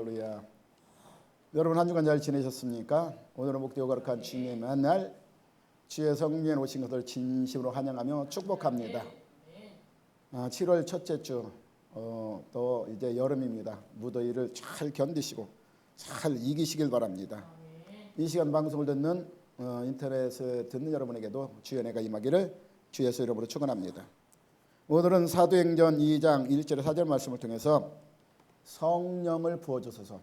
할렐루야. 여러분 한 주간 잘 지내셨습니까? 오늘은 목되고 거룩한 주님의 만날 주의 성령에 오신 것을 진심으로 환영하며 축복합니다. 7월 첫째 주, 또 이제 여름입니다. 무더위를 잘 견디시고 잘 이기시길 바랍니다. 이 시간 방송을 듣는 인터넷에 듣는 여러분에게도 주의 은혜가 임하기를 주 예수 이름으로 축원합니다. 오늘은 사도행전 2장 1절의 4절 말씀을 통해서 성령을 부어주소서.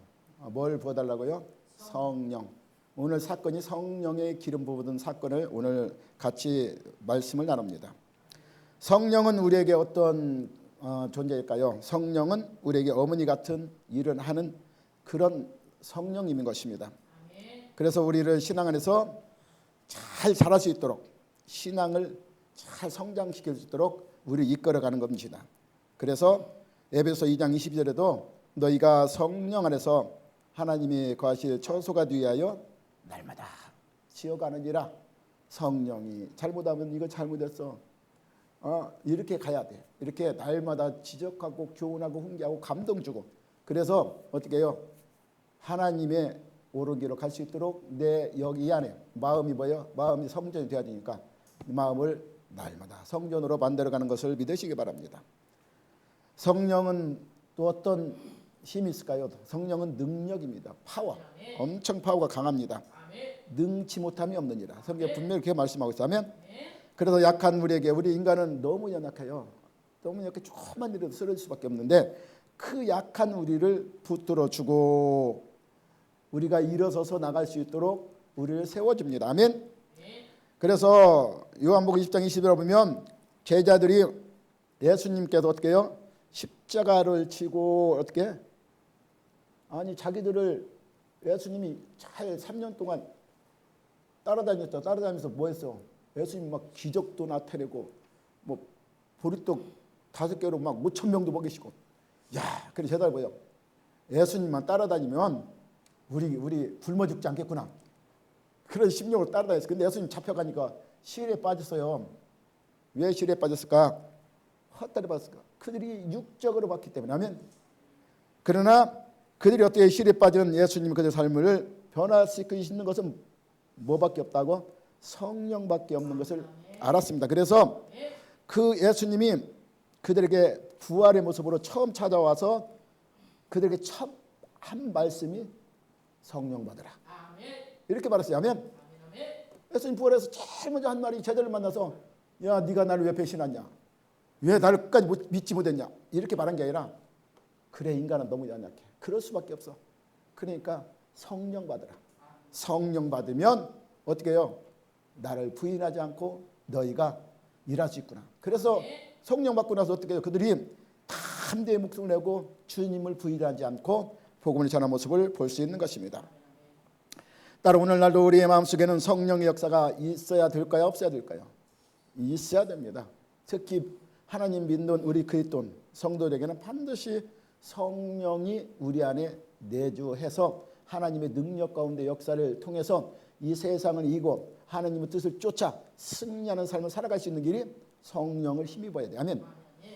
뭘 부어달라고요? 성령. 오늘 사건이 성령의 기름 부어든 사건을 오늘 같이 말씀을 나눕니다. 성령은 우리에게 어떤 존재일까요? 성령은 우리에게 어머니 같은 일을 하는 그런 성령님인 것입니다. 그래서 우리를 신앙 안에서 잘 자랄 수 있도록, 신앙을 잘 성장시킬 수 있도록 우리를 이끌어가는 겁니다. 그래서 에베소 2장 22절에도 너희가 성령 안에서 하나님이 거하실 처소가 되하여 날마다 지어가느니라. 성령이 잘못하면 이거 잘못했어, 이렇게 가야 돼. 이렇게 날마다 지적하고 교훈하고 훈계하고 감동 주고, 그래서 어떻게 해요? 하나님의 옳은 길로 갈 수 있도록 내 여기 안에 마음이 뭐예요? 마음이 성전이 되어야 되니까 마음을 날마다 성전으로 만들어가는 것을 믿으시기 바랍니다. 성령은 또 어떤 힘이 있을까요? 성령은 능력입니다. 파워. 엄청 파워가 강합니다. 능치 못함이 없느니라. 성경에 분명히 그렇게 말씀하고 있다면, 그래서 약한 우리에게, 우리 인간은 너무 연약해요. 너무 약해. 조금만 일어도 쓰러질 수밖에 없는데 그 약한 우리를 붙들어주고 우리가 일어서서 나갈 수 있도록 우리를 세워줍니다. 아멘. 그래서 요한복음 20장 20절에 보면 제자들이 예수님께서 어떻게 해요? 십자가를 치고 어떻게? 아니 자기들을 예수님이 잘 3년 동안 따라다녔죠. 따라다니면서 뭐 했어? 예수님 막 기적도 나타내고 뭐 보리떡 5개로 막 5,000명도 먹이시고. 야, 그래 제자들 뭐예요? 예수님만 따라다니면 우리 굶어 죽지 않겠구나. 그런 심령으로 따라다녔어요. 근데 예수님 잡혀가니까 시련에 빠졌어요. 왜 시련에 빠졌을까? 헛다리 빠졌을까? 그들이 육적으로 봤기 때문에. 하면 그러나 그들이 어떻게 시련에 빠진 예수님 그들의 삶을 변화시키시는 것은 뭐밖에 없다고? 성령밖에 없는 것을 알았습니다. 그래서 그 예수님이 그들에게 부활의 모습으로 처음 찾아와서 그들에게 첫 한 말씀이 성령 받으라. 이렇게 말했어요. 아멘. 예수님 부활해서 제일 먼저 한 말이 제자를 만나서 야, 네가 나를 왜 배신하냐? 왜 나를 끝까지 믿지 못했냐? 이렇게 말한 게 아니라 그래, 인간은 너무 연약해. 그럴 수밖에 없어. 그러니까 성령 받으라. 성령 받으면 어떻게 해요? 나를 부인하지 않고 너희가 일할 수 있구나. 그래서 성령 받고 나서 어떻게 해요? 그들이 담대히 목숨을 내고 주님을 부인하지 않고 복음을 전하는 모습을 볼 수 있는 것입니다. 따라 오늘날도 우리의 마음속에는 성령의 역사가 있어야 될까요? 없어야 될까요? 있어야 됩니다. 특히 하나님 믿는 우리 그리스도 성도들에게는 반드시 성령이 우리 안에 내주해서 하나님의 능력 가운데 역사를 통해서 이 세상을 이기고 하나님의 뜻을 쫓아 승리하는 삶을 살아갈 수 있는 길이 성령을 힘입어야 돼요. 아멘.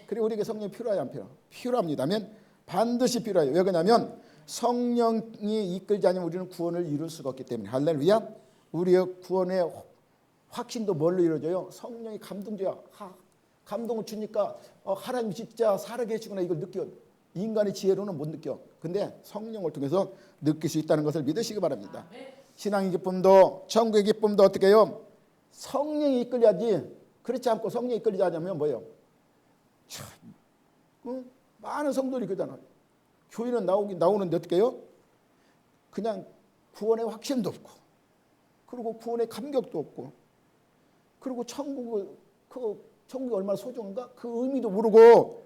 그리고 우리에게 성령이 필요해요, 안 필요해요? 필요합니다. 아멘. 반드시 필요해요. 왜 그러냐면 성령이 이끌지 않으면 우리는 구원을 이룰 수가 없기 때문에. 할렐루야. 우리의 구원의 확신도 뭘로 이루어져요? 성령이 감동 줘야. 감동을 주니까 하나님 진짜 살아계시구나 이걸 느껴. 인간의 지혜로는 못 느껴. 근데 성령을 통해서 느낄 수 있다는 것을 믿으시기 바랍니다. 신앙의 기쁨도 천국의 기쁨도 어떻게 해요? 성령이 이끌려야지. 그렇지 않고 성령이 이끌리지 않으면 뭐예요? 많은 성도들이 그러잖아요. 교회는 나오는데 어떻게 해요? 그냥 구원의 확신도 없고, 그리고 구원의 감격도 없고, 그리고 천국이 얼마나 소중한가? 그 의미도 모르고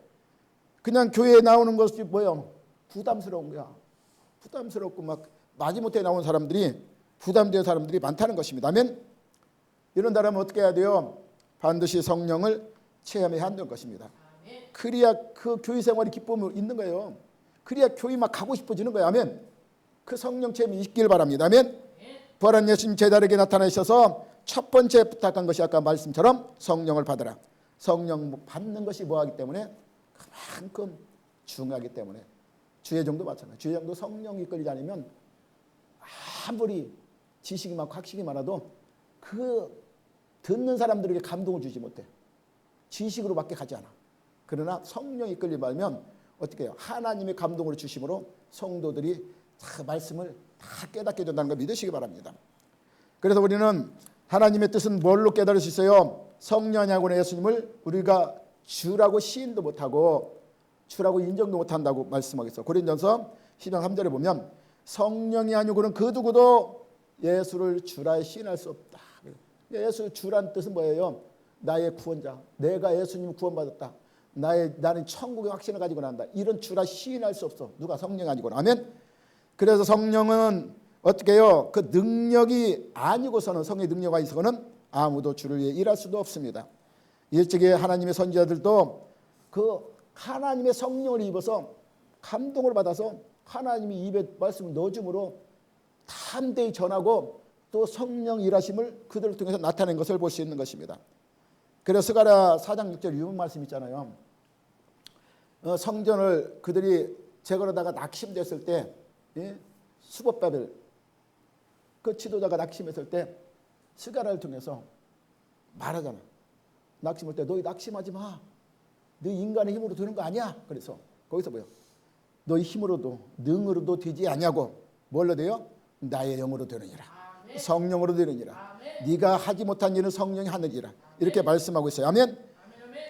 그냥 교회에 나오는 것이 뭐예요? 부담스러운 거야. 부담스럽고 막 마지못해 나온 사람들이, 부담된 사람들이 많다는 것입니다. 아멘. 이런다면 어떻게 해야 돼요? 반드시 성령을 체험해야 한다는 것입니다. 그래야 그 교회 생활이 기쁨이 있는 거예요. 그래야 교회 막 가고 싶어지는 거예요. 아멘. 그 성령 체험이 있길 바랍니다. 아멘. 부활한 예수님 제자에게 나타나셔서 첫 번째 부탁한 것이 아까 말씀처럼 성령을 받으라. 성령 받는 것이 뭐하기 때문에? 그만큼 중요하기 때문에 주의종도 마찬가지. 주의종도 성령이 이끌리지 않으면 아무리 지식이 많고 학식이 많아도 그 듣는 사람들에게 감동을 주지 못해. 지식으로밖에 가지 않아. 그러나 성령이 이끌리면 어떻게 해요? 하나님의 감동으로 주심으로 성도들이 다 말씀을 다 깨닫게 된다는 걸 믿으시기 바랍니다. 그래서 우리는 하나님의 뜻은 뭘로 깨달을 수 있어요? 성령하고는 예수님을 우리가 주라고 시인도 못하고 주라고 인정도 못한다고 말씀하겠어. 고린도전서 10장 3절에 보면 성령이 아니고는 그 누구도 예수를 주라 시인할 수 없다. 예수 주란 뜻은 뭐예요? 나의 구원자. 내가 예수님 구원받았다. 나는 천국의 확신을 가지고 난다. 이런 주라 시인할 수 없어. 누가? 성령 아니고는. 아멘. 그래서 성령은 어떻게 해요? 그 능력이 아니고서는 성의 능력이 있어서는 아무도 주를 위해 일할 수도 없습니다. 일찍이 하나님의 선지자들도 그 하나님의 성령을 입어서 감동을 받아서 하나님이 입에 말씀을 넣어줌으로 담대히 전하고 또 성령 일하심을 그들을 통해서 나타낸 것을 볼 수 있는 것입니다. 그래서 스가랴 4장 6절 유문 말씀 있잖아요. 성전을 그들이 재건하다가 낙심됐을 때 수봇바벨 그 지도자가 낙심했을 때 스가랴를 통해서 말하잖아. 낙심할 때 너희 낙심하지 마. 너희 인간의 힘으로 되는 거 아니야. 그래서 거기서 뭐요? 너희 힘으로도 능으로도 되지 않냐고. 뭘로 돼요? 나의 영으로 되느니라. 아멘. 성령으로 되느니라. 아멘. 네가 하지 못한 일은 성령이 하느니라. 아멘. 이렇게 말씀하고 있어요. 아멘. 아멘.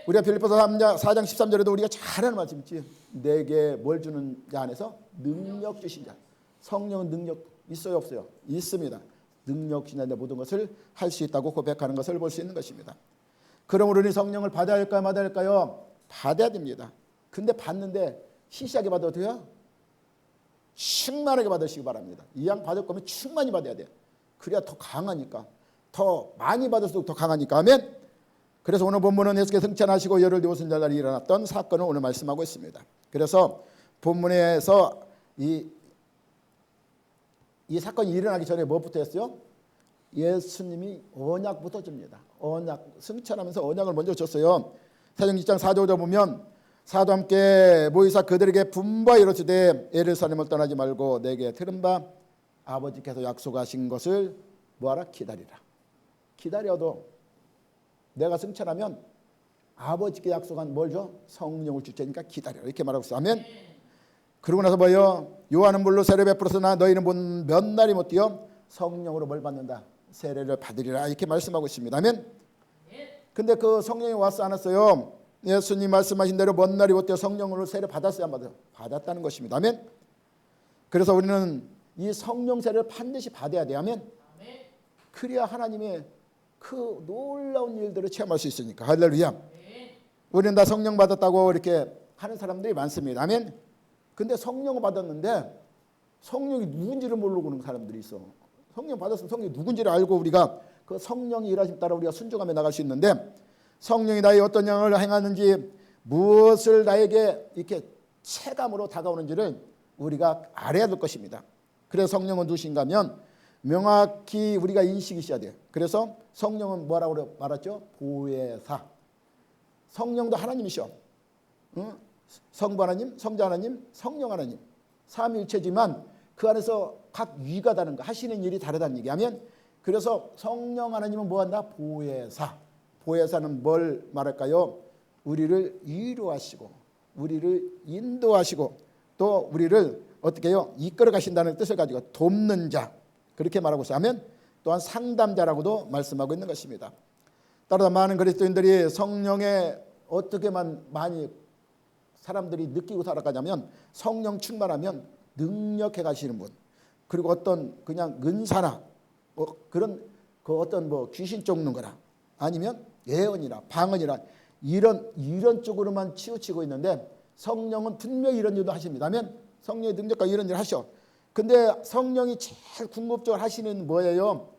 우리가 빌립보서 4장 13절에도 우리가 잘 아는 말씀 있지. 내게 뭘 주는 자 안에서 능력 주신 자. 성령은 능력 있어요 없어요? 있습니다. 능력 주신 자인데 모든 것을 할 수 있다고 고백하는 것을 볼 수 있는 것입니다. 그러므로 우리 성령을 받아야 할까요? 받아야 할까요? 받아야 됩니다. 근데 받는데 시시하게 받아도 돼요? 충만하게 받으시기 바랍니다. 이왕 받을 거면 충만히 받아야 돼요. 그래야 더 강하니까. 더 많이 받을수록 더 강하니까. 아멘. 그래서 오늘 본문은 예수께서 승천하시고 열흘 뒤 오순절날 일어났던 사건을 오늘 말씀하고 있습니다. 그래서 본문에서 이 사건이 일어나기 전에 무엇부터 했어요? 예수님이 언약부터 줍니다. 언약, 승천하면서 언약을 먼저 줬어요. 사도행 6장 4절 보면 사도 함께 모이사 그들에게 분부하여 이르시되 예루살렘을 떠나지 말고 내게 들은 바 아버지께서 약속하신 것을 뭐하라? 기다리라. 기다려도 내가 승천하면 아버지께 약속한 뭘 줘? 성령을 줄 테니까 기다려라. 이렇게 말하고 있어요. 아멘. 그러고 나서 뭐예요? 요한은 물로 세례 베풀었으나 너희는 몇 날이 못 뛰어 성령으로 뭘 받는다? 세례를 받으리라. 이렇게 말씀하고 있습니다. 아멘. 근데 그 성령이 왔어 안 왔어요? 예수님 말씀하신 대로 먼 날이 못 뛰어 성령으로 세례 받았어요 안 받았어요? 받았다는 것입니다. 아멘. 그래서 우리는 이 성령 세례를 반드시 받아야 돼요. 아멘. 그래야 하나님의 그 놀라운 일들을 체험할 수 있으니까. 할렐루야. 우리는 다 성령 받았다고 이렇게 하는 사람들이 많습니다. 아멘. 근데 성령을 받았는데 성령이 누군지를 모르고 그런 사람들이 있어. 성령 받았으면 성령이 누군지를 알고 우리가 그 성령이 일하심 따라 우리가 순종하며 나갈 수 있는데 성령이 나의 어떤 영을 행하는지 무엇을 나에게 이렇게 체감으로 다가오는지를 우리가 알아야 될 것입니다. 그래서 성령은 누구신가 하면 명확히 우리가 인식이 있어야 돼요. 그래서 성령은 뭐라고 말했죠? 보혜사. 성령도 하나님이셔. 성부 하나님, 성자 하나님, 성령 하나님. 삼위일체지만 그 안에서 각 위가 다른 거 하시는 일이 다르다는 얘기하면 그래서 성령 하나님은 뭐한다? 보혜사. 보혜사는 뭘 말할까요? 우리를 위로하시고 우리를 인도하시고 또 우리를 어떻게 해요? 이끌어 가신다는 뜻을 가지고 돕는 자 그렇게 말하고 있어요. 하면 또한 상담자라고도 말씀하고 있는 것입니다. 따라서 많은 그리스도인들이 성령에 어떻게만 많이 사람들이 느끼고 살아가냐면 성령 충만하면 능력해 가시는 분 그리고 어떤 그냥 은사나 그런 그 어떤 뭐 귀신 쫓는 거나 아니면 예언이나 방언이나 이런 쪽으로만 치우치고 있는데 성령은 분명히 이런 일도 하십니다. 하면 성령의 능력과 이런 일을 하셔. 근데 성령이 제일 궁극적으로 하시는 뭐예요?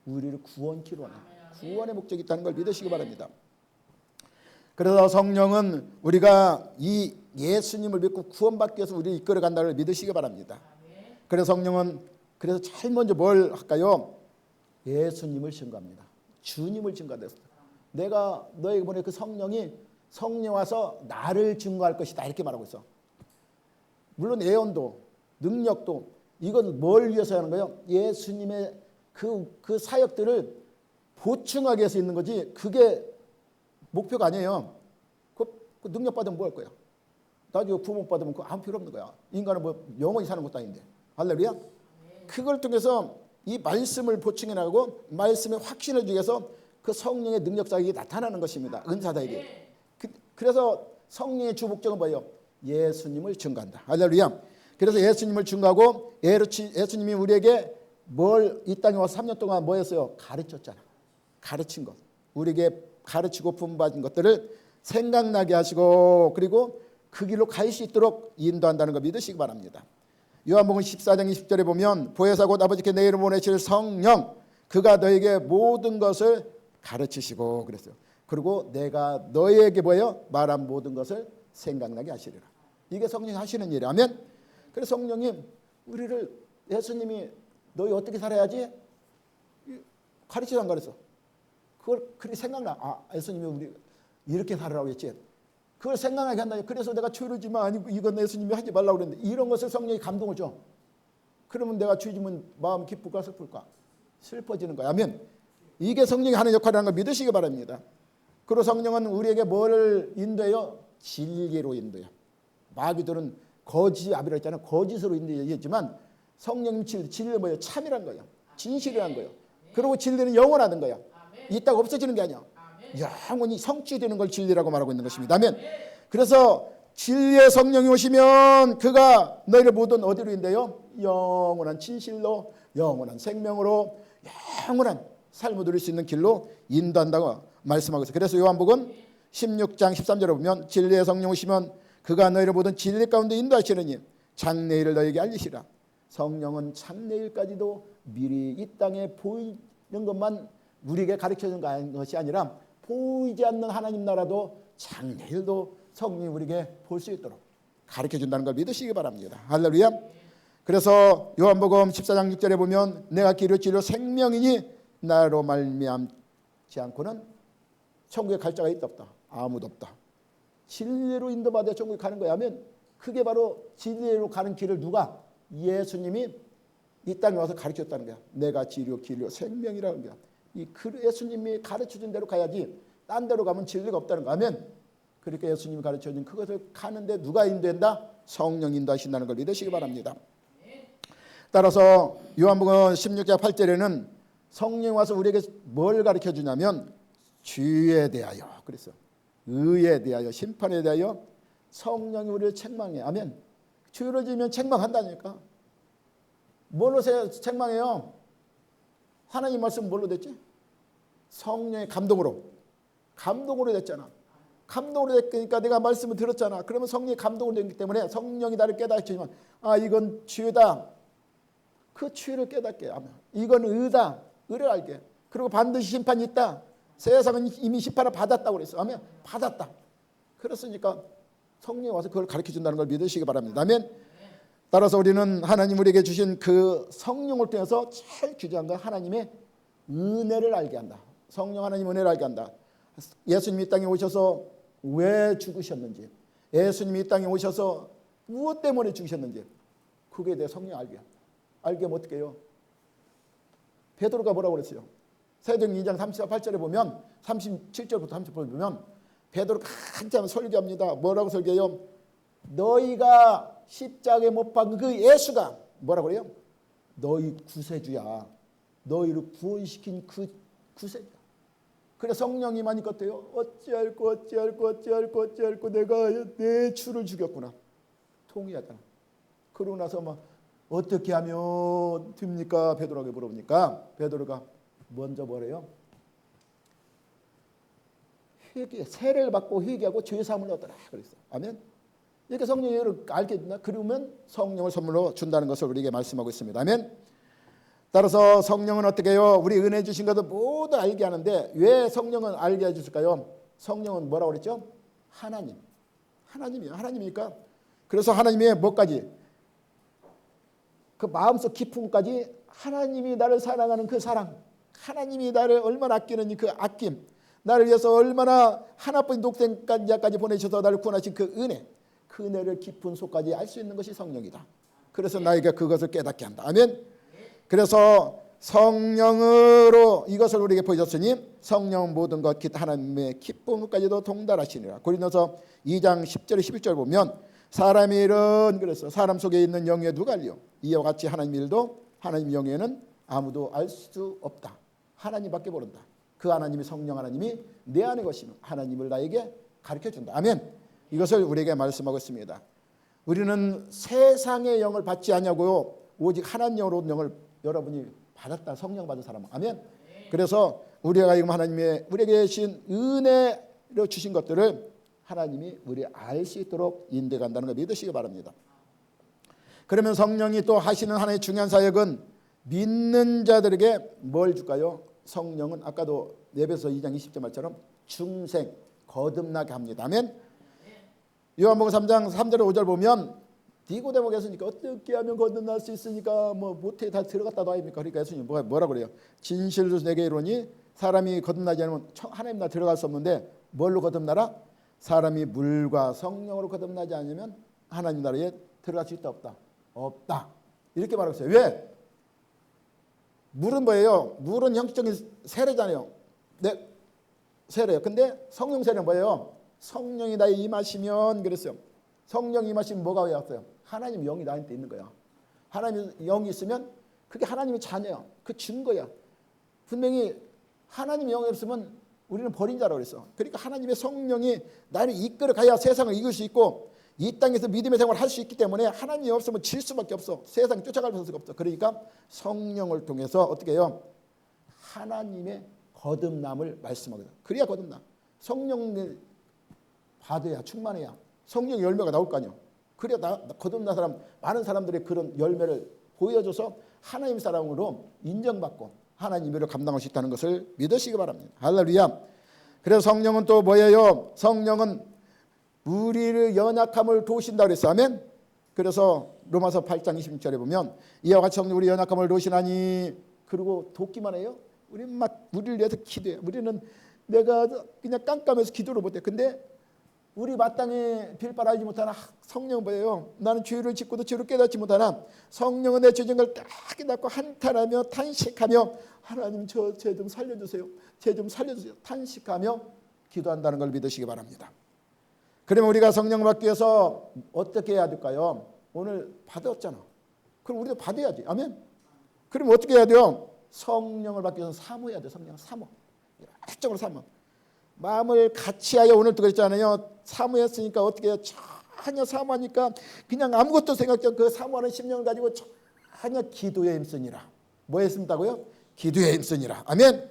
우리를 구원키로 하는 구원의 목적이 있다는 걸 믿으시기 바랍니다. 그래서 성령은 우리가 이 예수님을 믿고 구원받기 위해서 우리를 이끌어 간다는 걸 믿으시기 바랍니다. 그래서 성령은 그래서 제일 먼저 뭘 할까요? 예수님을 증거합니다. 주님을 증거하겠다. 내가 너에게 보낸 그 성령이 성령 와서 나를 증거할 것이다. 이렇게 말하고 있어. 물론 예언도 능력도 이건 뭘 위해서 하는 거예요? 예수님의 그 사역들을 보충하기 위해서 있는 거지 그게 목표가 아니에요. 그 능력 받으면 뭐 할 거야? 나중에 부모 받으면 그거 아무 필요 없는 거야. 인간은 뭐 영원히 사는 것도 아닌데. 할렐루야. 그걸 통해서 이 말씀을 보충해 나가고 말씀의 확신을 주기 위해서 그 성령의 능력 자격이 나타나는 것입니다. 은사자에게. 그래서 성령의 주 목적은 뭐예요? 예수님을 증거한다. 할렐루야. 그래서 예수님을 증거하고 예수님이 우리에게 뭘 이 땅에 와서 3년 동안 뭐 했어요? 가르쳤잖아. 가르친 것. 우리에게 가르치고 분받은 것들을 생각나게 하시고 그리고 그 길로 갈 수 있도록 인도한다는 거 믿으시기 바랍니다. 요한복음 14장 20절에 보면 보혜사 곧 아버지께 내 이름으로 보내실 성령 그가 너에게 모든 것을 가르치시고 그랬어요. 그리고 내가 너에게 뭐예요? 말한 모든 것을 생각나게 하시리라. 이게 성령이 하시는 일이에요. 아멘. 그래서 성령님 우리를 예수님이 너희 어떻게 살아야지? 가르치지 안 가르쳐. 그걸 그렇게 생각나. 예수님이 우리 이렇게 살으라고 했지. 그걸 생각나게 한다. 그래서 내가 죄르지만 아니고 이건 예수님이 하지 말라고 그랬는데 이런 것을 성령이 감동을 줘. 그러면 내가 죄지면 마음 기쁠까 슬플까? 슬퍼지는 거야. 아멘. 이게 성령이 하는 역할이라는 걸 믿으시기 바랍니다. 그리고 성령은 우리에게 뭐를 인도해요? 진리로 인도해요. 마귀들은 거짓압이라고 했잖아요. 거짓으로 인도했지만 성령님 진리는 뭐예요? 참이란 거예요. 진실이란 거예요. 그리고 진리는 영원하는 거예요. 이따가 없어지는 게 아니야. 영원히 성취되는 걸 진리라고 말하고 있는 것입니다. 아멘. 그래서 진리의 성령이 오시면 그가 너희를 모든 어디로 인도해요? 영원한 진실로 영원한 생명으로 영원한 삶을 누릴 수 있는 길로 인도한다고 말씀하고 있어요. 그래서 요한복음 16장 13절에 보면 진리의 성령 오시면 그가 너희를 모든 진리 가운데 인도하시느니 장래일을 너희에게 알리시라. 성령은 장래일까지도 미리 이 땅에 보이는 것만 우리에게 가르쳐주는 것이 아니라 보이지 않는 하나님 나라도 장래일도 성령이 우리에게 볼 수 있도록 가르쳐준다는 걸 믿으시기 바랍니다. 할렐루야. 그래서 요한복음 14장 6절에 보면 내가 길이요 진리요 생명이니 나로 말미암지 않고는 천국에 갈 자가 있다 없다. 아무도 없다. 진리로 인도받아 천국에 가는 거야 하면 그게 바로 진리로 가는 길을 누가? 예수님이 이 땅에 와서 가르쳤다는 거야. 내가 진리요 길이요 생명이라는 거야. 이 예수님이 가르쳐준 대로 가야지 딴 데로 가면 진리가 없다는 거 아멘. 그러니까 예수님이 가르쳐준 그것을 가는데 누가 인도한다? 성령 인도하신다는 걸 믿으시기 바랍니다. 따라서 요한복음 16장 8절에는 성령이 와서 우리에게 뭘 가르쳐주냐면 죄에 대하여 그랬어. 의에 대하여 심판에 대하여 성령이 우리를 책망해. 아멘. 죄를 지으면 책망한다니까. 뭘로 책망해요? 하나님 말씀 뭘로 됐지? 성령의 감동으로 됐잖아. 감동으로 됐으니까 내가 말씀을 들었잖아. 그러면 성령의 감동으로 됐기 때문에 성령이 나를 깨닫지만 이건 죄다. 그 죄를 깨닫게 하면 이건 의다. 의를 알게. 그리고 반드시 심판이 있다. 세상은 이미 심판을 받았다고 그랬어. 아멘. 받았다. 그렇으니까 성령이 와서 그걸 가르쳐준다는 걸 믿으시기 바랍니다. 아멘. 따라서 우리는 하나님 우리에게 주신 그 성령을 통해서 제일 중요한 건 하나님의 은혜를 알게 한다. 성령 하나님 은혜를 알게 한다. 예수님이 이 땅에 오셔서 왜 죽으셨는지, 예수님이 이 땅에 오셔서 무엇 때문에 죽으셨는지 그게 내 성령 알게 하면 어떻게 해요? 베드로가 뭐라고 그랬어요? 사도행 2장 38절에 보면 37절부터 30절 보면 베드로가 한참 설교합니다. 뭐라고 설교해요? 너희가 십자가에 못 박은 그 예수가 뭐라고 그래요? 너희 구세주야. 너희를 구원시킨 그 구세주야. 그래 성령이 많이 껐대요. 어찌할꼬 내가 내 주를 죽였구나. 통의하잖아. 그러고 나서 막 어떻게 하면 됩니까? 베드로에게 물어보니까 베드로가 먼저 뭐래요? 회개, 세례를 받고 회개하고 죄사함을 얻어라 그랬어. 아멘. 이렇게 성령이 알게 된다. 그러면 성령을 선물로 준다는 것을 우리에게 말씀하고 있습니다. 아멘. 따라서 성령은 어떻게 해요? 우리 은혜 주신 것을 모두 알게 하는데 왜 성령은 알게 해주실까요? 성령은 뭐라고 그랬죠? 하나님이에요. 하나님이니까. 그래서 하나님의 뭐까지? 그 마음속 깊음까지 하나님이 나를 사랑하는 그 사랑, 하나님이 나를 얼마나 아끼는 그 아낌, 나를 위해서 얼마나 하나뿐인 독생자까지 보내셔서 나를 구원하신 그 은혜, 그 은혜를 깊은 속까지 알 수 있는 것이 성령이다. 그래서 나에게 그것을 깨닫게 한다. 아멘. 그래서 성령으로 이것을 우리에게 보여줬으니 성령 모든 것 하나님의 기쁨까지도 동달하시니라. 고린도서 2장 10절 11절 보면 사람의 일은 그래서 사람 속에 있는 영에 누가 알리요? 이와 같이 하나님 일도 하나님 영에는 아무도 알 수 없다. 하나님밖에 모른다. 그 하나님이 성령 하나님이 내 안에 것이며 하나님을 나에게 가르쳐준다. 아멘. 이것을 우리에게 말씀하고 있습니다. 우리는 세상의 영을 받지 않냐고요. 오직 하나님 영으로 온 영을 여러분이 받았다. 성령 받은 사람은. 아멘. 그래서 우리가 지금 하나님의 우리에게 계신 은혜로 주신 것들을 하나님이 우리 알 수 있도록 인도간다는 걸 믿으시기 바랍니다. 그러면 성령이 또 하시는 하나의 중요한 사역은 믿는 자들에게 뭘 줄까요? 성령은 아까도 에베소 2장 20절 말처럼 중생, 거듭나게 합니다. 아멘. 요한복음 3장 3절 5절 보면 니고데모께서니까 어떻게 하면 거듭날 수 있으니까 뭐 모태에 다 들어갔다도 아닙니까? 그러니까 예수님 뭐라 그래요? 진실로 내게 이르노니 사람이 거듭나지 않으면 하나님 나라 들어갈 수 없는데 뭘로 거듭나라? 사람이 물과 성령으로 거듭나지 않으면 하나님 나라에 들어갈 수 있다 없다? 없다. 이렇게 말하고 있어요. 왜? 물은 뭐예요? 물은 형식적인 세례잖아요. 네, 세례요. 근데 성령 세례는 뭐예요? 성령이 나에 임하시면 그랬어요. 성령이 임하시면 뭐가 왔어요? 하나님 영이 나한테 있는 거야. 하나님 영이 있으면 그게 하나님의 자녀야. 그 증거야. 분명히 하나님 영이 없으면 우리는 버린 자라고 그랬어. 그러니까 하나님의 성령이 나를 이끌어 가야 세상을 이길 수 있고 이 땅에서 믿음의 생활을 할 수 있기 때문에 하나님이 없으면 질 수밖에 없어. 세상 쫓아갈 수가 없어. 그러니까 성령을 통해서 어떻게 해요? 하나님의 거듭남을 말씀하거든. 그래야 거듭나. 성령을 받아야 충만해야 성령 열매가 나올 거 아니야. 그래야 거듭난 사람 많은 사람들의 그런 열매를 보여줘서 하나님 사람으로 인정받고 하나님 일을 감당할 수 있다는 것을 믿으시기 바랍니다. 할렐루야. 그래서 성령은 또 뭐예요? 성령은 우리를 연약함을 도우신다 그랬어요. 아멘. 그래서 로마서 8장 26절에 보면 이와 같이 성령 우리 연약함을 도우시나니 그리고 돕기만 해요. 우리는 막 우리를 위해서 기도해요. 우리는 내가 그냥 깜깜해서 기도를 못해. 근데 우리 마땅히 빌바를 알지 못하나 성령은 뭐예요? 나는 죄를 짓고도 죄를 깨닫지 못하나 성령은 내 죄정을 딱 깨닫고 한탄하며 탄식하며 하나님 저 죄 좀 살려주세요. 죄 좀 살려주세요. 탄식하며 기도한다는 걸 믿으시기 바랍니다. 그러면 우리가 성령을 받기 위해서 어떻게 해야 될까요? 오늘 받았잖아. 그럼 우리도 받아야지. 아멘. 그럼 어떻게 해야 돼요? 성령을 받기 위해서 사모해야 돼. 성령 사모. 일적으로 사모. 마음을 같이하여 오늘도 그랬잖아요. 사모했으니까 어떻게 해요? 전혀 사모하니까 그냥 아무것도 생각지 않고 그 사모하는 심령을 가지고 전혀 기도에 힘쓰니라. 뭐에 힘쓴다고요? 기도에 힘쓰니라. 아멘.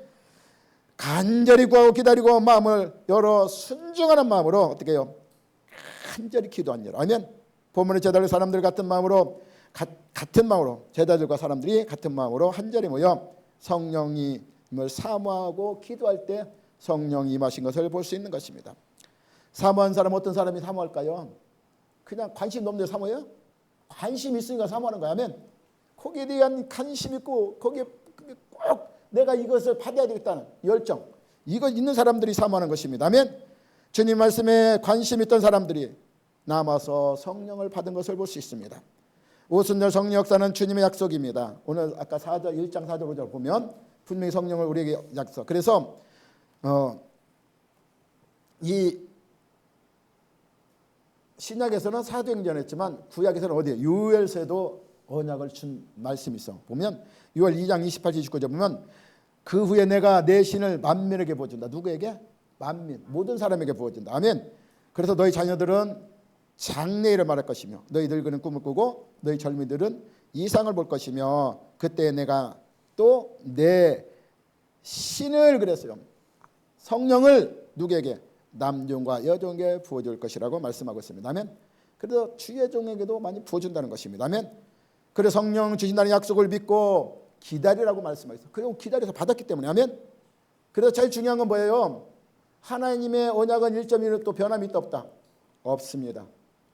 간절히 구하고 기다리고 마음을 열어 순종하는 마음으로 어떻게 해요? 간절히 기도하니라. 아멘. 본문의 제자들 사람들 같은 마음으로 같은 마음으로 제자들과 사람들이 같은 마음으로 한절히 모여 성령님을 사모하고 기도할 때 성령이 임하신 것을 볼 수 있는 것입니다. 사모한 사람 어떤 사람이 사모할까요? 그냥 관심 없는데 사모해요? 관심 있으니까 사모하는 거야. 아멘. 거기에 대한 관심 있고 거기에 꼭 내가 이것을 받아야 되겠다는 열정 이거 있는 사람들이 사모하는 것입니다. 아멘. 주님 말씀에 관심 있던 사람들이 남아서 성령을 받은 것을 볼 수 있습니다. 오순절 성령 역사는 주님의 약속입니다. 오늘 아까 1장 4절 5절 보면 분명히 성령을 우리에게 약속. 그래서 이 신약에서는 사도행전 했지만 구약에서는 어디에 요엘서에도 언약을 준 말씀이 있어. 보면 6월 2장 28, 29절 보면 그 후에 내가 내 신을 만민에게 부어준다. 누구에게? 만민. 모든 사람에게 부어준다. 아멘. 그래서 너희 자녀들은 장래일을 말할 것이며 너희 늙은이는 꿈을 꾸고 너희 젊이들은 이상을 볼 것이며 그때 내가 또 내 신을 그랬어요. 성령을 누구에게? 남종과 여종에게 부어줄 것이라고 말씀하고 있습니다. 아멘. 그래서 주의 종에게도 많이 부어준다는 것입니다. 아멘. 그래서 성령 주신다는 약속을 믿고 기다리라고 말씀하고 있어요. 그리고 기다려서 받았기 때문에. 아멘. 그래서 제일 중요한 건 뭐예요? 하나님의 언약은 1.1은 또 변함이 있다 없다? 없습니다.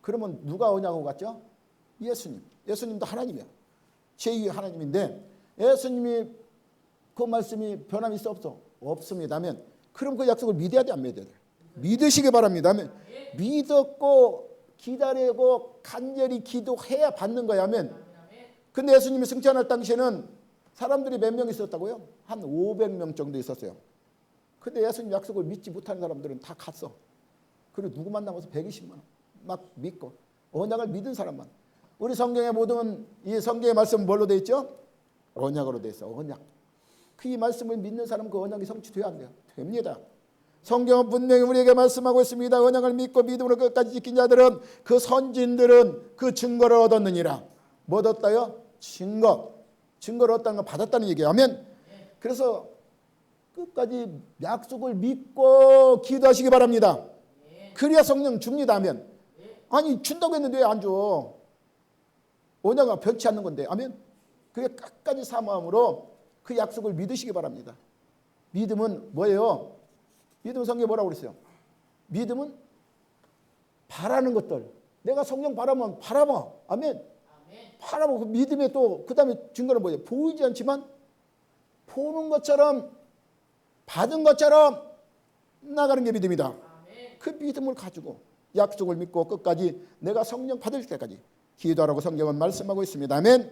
그러면 누가 언약하고 갔죠? 예수님. 예수님도 하나님이야. 제2의 하나님인데 예수님이 그 말씀이 변함이 있어 없어? 없습니다. 아멘. 그럼 그 약속을 믿어야 돼 안 믿어야 돼? 믿으시기 바랍니다. 아멘. 믿었고 기다리고 간절히 기도해야 받는 거야. 아멘. 근데 예수님이 승천할 당시에는 사람들이 몇 명 있었다고요? 한 500명 정도 있었어요. 근데 예수님 약속을 믿지 못하는 사람들은 다 갔어. 그리고 누구만 남아서 120만 막 믿고 언약을 믿은 사람만. 우리 성경의 모든 이 성경의 말씀은 뭘로 돼 있죠? 언약으로 돼 있어. 언약. 그 이 말씀을 믿는 사람은 그 언약이 성취돼야 안 돼요. 됩니다. 성경은 분명히 우리에게 말씀하고 있습니다. 언약을 믿고 믿음으로 끝까지 지킨 자들은 그 선진들은 그 증거를 얻었느니라. 뭐 얻었다요? 증거를 얻다는 걸 받았다는 얘기예요. 아멘. 그래서 끝까지 약속을 믿고 기도하시기 바랍니다. 그래야 성령 줍니다. 아멘. 아니 준다고 했는데 왜 안 줘? 언약은 변치 않는 건데. 아멘. 그게 끝까지 사모함으로 그 약속을 믿으시기 바랍니다. 믿음은 뭐예요? 믿음은 성경에 뭐라고 그랬어요? 믿음은 바라는 것들. 내가 성령 바라면 바라봐. 아멘. 바라보고 그 믿음에 또 그 다음에 증거는 뭐예요? 보이지 않지만 보는 것처럼 받은 것처럼 나가는 게 믿음이다. 그 믿음을 가지고 약속을 믿고 끝까지 내가 성령 받을 때까지 기도하라고 성경은 말씀하고 있습니다. 아멘.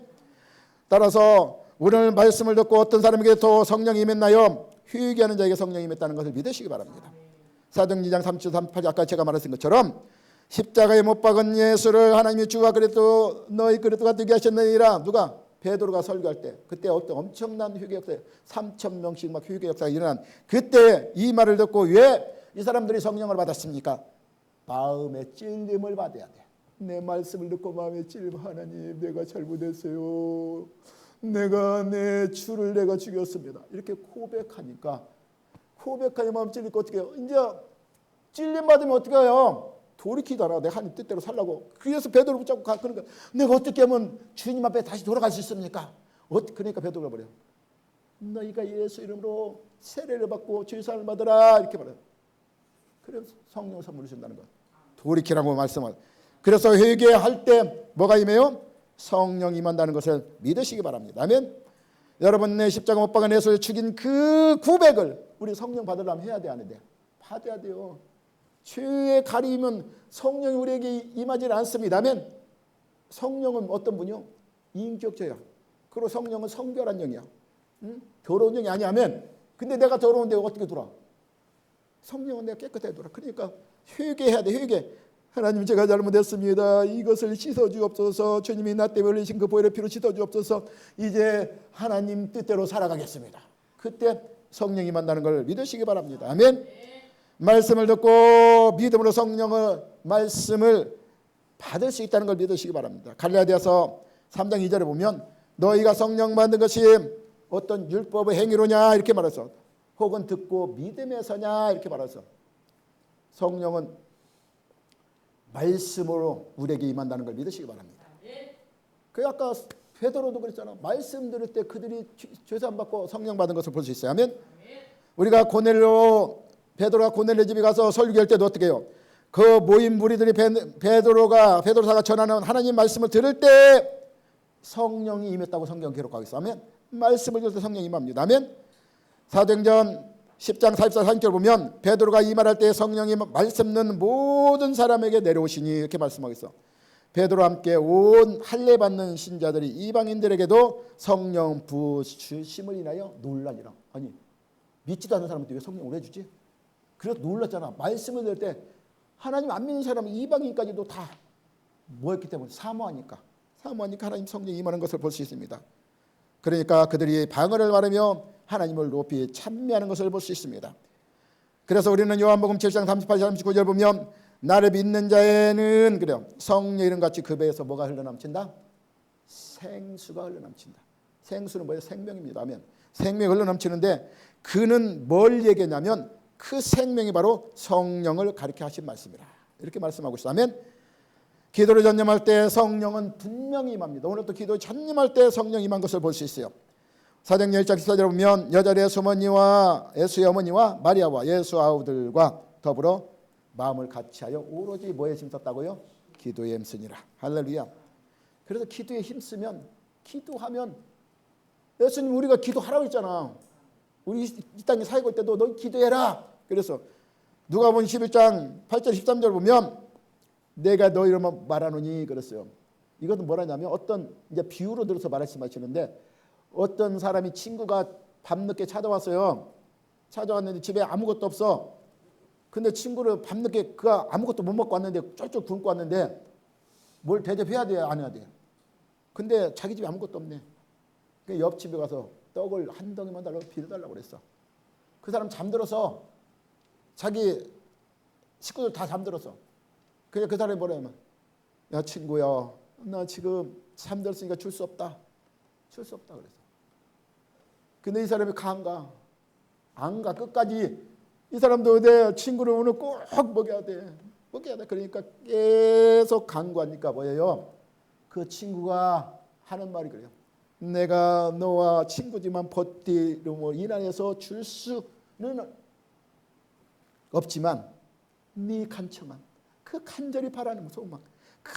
따라서 오늘 말씀을 듣고 어떤 사람에게 또 성령이 임했나요? 회개하는 자에게 성령이 임했다는 것을 믿으시기 바랍니다. 사도행전 2장 37, 38 아까 제가 말했던 것처럼 십자가에 못 박은 예수를 하나님이 주가 그리스도 너희 그리스도가 되게 하셨느니라. 누가? 베드로가 설교할 때 그때 어떤 엄청난 회개 역사에 3,000명씩 막 회개 역사가 일어난 그때 이 말을 듣고 왜 이 사람들이 성령을 받았습니까? 마음의 찔림을 받아야 돼. 내 말씀을 듣고 마음에 찔림. 하나님 내가 잘못했어요. 내가 내 주를 내가 죽였습니다. 이렇게 고백하니까 마음 찔리고 어떻게 해요? 이제 찔림 받으면 어떻게 해요? 돌이키더라. 내가 하나님 뜻대로 살라고. 그래서 베드로 붙잡고 가. 그러니까 내가 어떻게 하면 주님 앞에 다시 돌아갈 수 있습니까? 그러니까 베드로가 뭐래요? 너희가 예수 이름으로 세례를 받고 죄사함을 받으라 이렇게 말해요. 그래서 성령 선물을 준다는 거예요. 돌이키라고 말씀을. 그래서 회개할 때 뭐가 임해요? 성령이 임한다는 것을 믿으시기 바랍니다. 아멘. 여러분 내 십자가 못 박은 예수를 죽인 그 고백을 우리 성령 받으려면 해야 돼, 안 돼? 받아야 돼요. 죄의 가리면 성령이 우리에게 임하지 않습니다. 아멘. 성령은 어떤 분이요? 인격자야. 그리고 성령은 성결한 영이야. 더러운 영이 아니야. 아멘. 근데 내가 더러운데 어떻게 돌아? 성령은 내가 깨끗하게 돌아. 그러니까 회개해야 돼. 회개. 하나님 제가 잘못했습니다. 이것을 씻어주옵소서. 주님이 나 때문에 흘리신 그 보혈의 피로 씻어주옵소서. 이제 하나님 뜻대로 살아가겠습니다. 그때 성령이 만나는 걸 믿으시기 바랍니다. 아멘. 말씀을 듣고 믿음으로 성령의 말씀을 받을 수 있다는 걸 믿으시기 바랍니다. 갈라디아서 3장 2절에 보면 너희가 성령 받는 것이 어떤 율법의 행위로냐 이렇게 말해서 혹은 듣고 믿음에서냐 이렇게 말해서 성령은 말씀으로 우리에게 임한다는 걸 믿으시기 바랍니다. 그 아까 베드로도 그랬잖아. 말씀 들을 때 그들이 죄사함 받고 성령 받은 것을 볼 수 있어요. 아멘. 우리가 베드로가 고넬료 집에 가서 설교할 때도 어떻게 해요? 그 모인 무리들이 베드로사가 전하는 하나님 말씀을 들을 때 성령이 임했다고 성경 기록하고 있어. 아멘. 말씀을 들을 때 성령이 임합니다. 아멘. 사도행전 10장 44, 46절 보면 베드로가 이 말할 때 성령이 말씀 듣는 모든 사람에게 내려오시니 이렇게 말씀하고 있어. 베드로와 함께 온 할례 받는 신자들이 이방인들에게도 성령 부으심을 인하여 놀라니라. 아니 믿지도 않는 사람한테 왜 성령을 해주지? 그래서 놀랐잖아. 말씀을 들을 때 하나님 안 믿는 사람은 이방인까지도 다 뭐였기 때문에 사모하니까 하나님 성령이 임하는 것을 볼 수 있습니다. 그러니까 그들이 방언을 말하며 하나님을 높이 찬미하는 것을 볼 수 있습니다. 그래서 우리는 요한복음 7장 38, 39절 보면 나를 믿는 자에는 그래요. 성령 이름같이 그 배에서 뭐가 흘러넘친다? 생수가 흘러넘친다. 생수는 뭐예요? 생명입니다. 아멘. 생명이 흘러넘치는데 그는 뭘 얘기했냐면 그 생명이 바로 성령을 가리켜 하신 말씀이라. 이렇게 말씀하고 있어요. 아멘. 기도를 전념할 때 성령은 분명히 임합니다. 오늘 또 기도를 전념할 때 성령 임한 것을 볼 수 있어요. 사도행전 1장 14절에 보면 여자의 예수의 어머니와 마리아와 예수 아우들과 더불어 마음을 같이하여 오로지 뭐에 힘썼다고요? 기도에 힘쓰니라. 할렐루야. 그래서 기도에 힘쓰면 기도하면 예수님 우리가 기도하라고 했잖아. 우리 이 땅에 살고 올 때도 너 기도해라. 그래서 누가복음 11장 8절 13절 보면 내가 너 이름만 말하노니 그랬어요. 이것은 뭐라냐면 어떤 이제 비유로 들어서 말씀하시는데 어떤 사람이 친구가 밤늦게 찾아왔어요. 찾아왔는데 집에 아무것도 없어. 근데 친구를 밤늦게 그가 아무것도 못 먹고 왔는데 쫄쫄 굶고 왔는데 뭘 대접해야 돼, 안 해야 돼? 근데 자기 집에 아무것도 없네. 그 옆집에 가서 떡을 한 덩이만 달라고 빌어달라고 그랬어. 그 사람 잠들어서 자기 식구들 다 잠들었어. 그래 그 사람이 뭐라면 야 친구야 나 지금 잠들었으니까 줄 수 없다. 줄 수 없다 그랬어. 근데 이 사람이 가 안 가 끝까지 이 사람도 내 친구를 오늘 꼭 먹여야 돼. 먹여야 돼. 그러니까 계속 간구하니까 뭐예요? 그 친구가 하는 말이 그래요. 내가 너와 친구지만 버티로 인하여서 줄 수는 없지만 네 간청한 그 간절히 바라는 소망, 그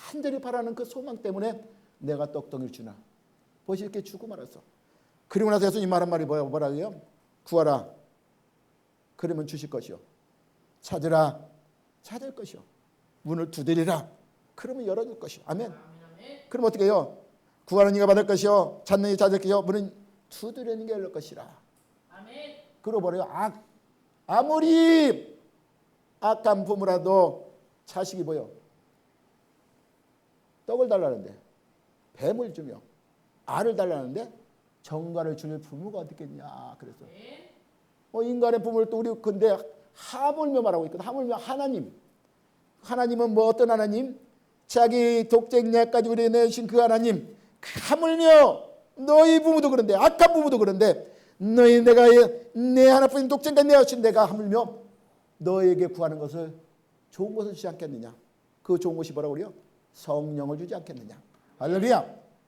간절히 바라는 그 소망 때문에 내가 떡덩이를 주나. 벌써 이렇게 주고 말았어. 그리고 나서 예수님 말한 말이 뭐라고요? 구하라. 그러면 주실 것이요. 찾으라. 찾을 것이요. 문을 두드리라. 그러면 열어줄 것이요. 아멘. 그럼 어떻게 해요? 구하는 이가 받을 것이요. 찾는 이 찾을 것이요. 문은 두드리는 게 열릴 것이라. 아멘. 그러고 뭐래요? 아무리 악한 부모라도 자식이 뭐요? 떡을 달라는데 뱀을 주며 알을 달라는데 정갈을 줄 부모가 어떻겠냐 그래서 인간의 부모를 또 우리 근데 하물며 말하고 있거든. 하물며 하나님은 뭐 어떤 하나님? 자기 독생자까지 우리 내신 그 하나님. 하물며 너희 부모도 그런데 악한 부모도 그런데 너희 내가 내 하나뿐인 독생자 내어신 내가 하물며 너에게 구하는 것을 좋은 것을 주지 않겠느냐. 그 좋은 것이 뭐라고 그래요? 성령을 주지 않겠느냐. 할렐루야.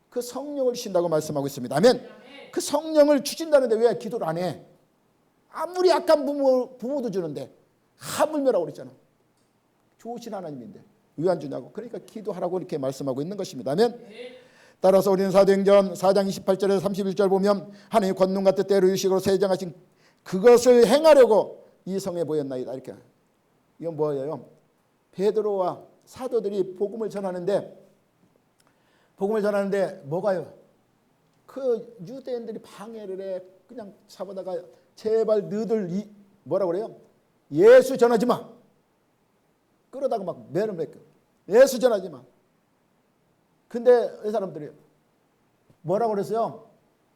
그 성령을 주신다고 말씀하고 있습니다. 아멘. 그 성령을 주신다는데 왜 기도를 안 해? 아무리 악한 부모도 주는데 하물며라고 그랬잖아. 좋으신 하나님인데 왜 안 주냐고. 그러니까 기도하라고 이렇게 말씀하고 있는 것입니다. 아멘. 따라서 우리는 사도행전 4장 28절에서 31절 보면 하나님의 권능과 뜻대로 의식으로 세정하신 그것을 행하려고 이 성에 모였나이다. 이렇게. 이건 뭐예요? 베드로와 사도들이 복음을 전하는데 뭐가요? 그 유대인들이 방해를 해. 그냥 잡아다가 제발 너희들 뭐라고 그래요? 예수 전하지 마. 그러다가 막 매를 맺고 예수 전하지 마. 근데 이 사람들이 뭐라고 그랬어요?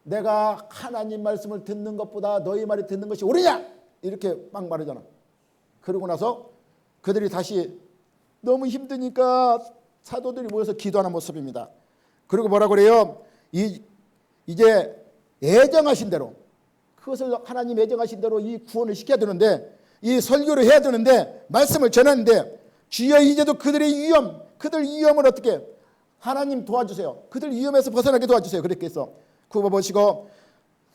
내가 하나님 말씀을 듣는 것보다 너희 말이 듣는 것이 옳으냐? 이렇게 막 말하잖아. 그러고 나서 그들이 다시 너무 힘드니까 사도들이 모여서 기도하는 모습입니다. 그리고 뭐라고 그래요? 이제 예정하신 대로 그것을 하나님 예정하신 대로 이 구원을 시켜야 되는데 이 설교를 해야 되는데 말씀을 전하는데 주여 이제도 그들 위험을 어떻게 하나님 도와주세요. 그들 위험에서 벗어나게 도와주세요. 그렇게 해서 굽어보시고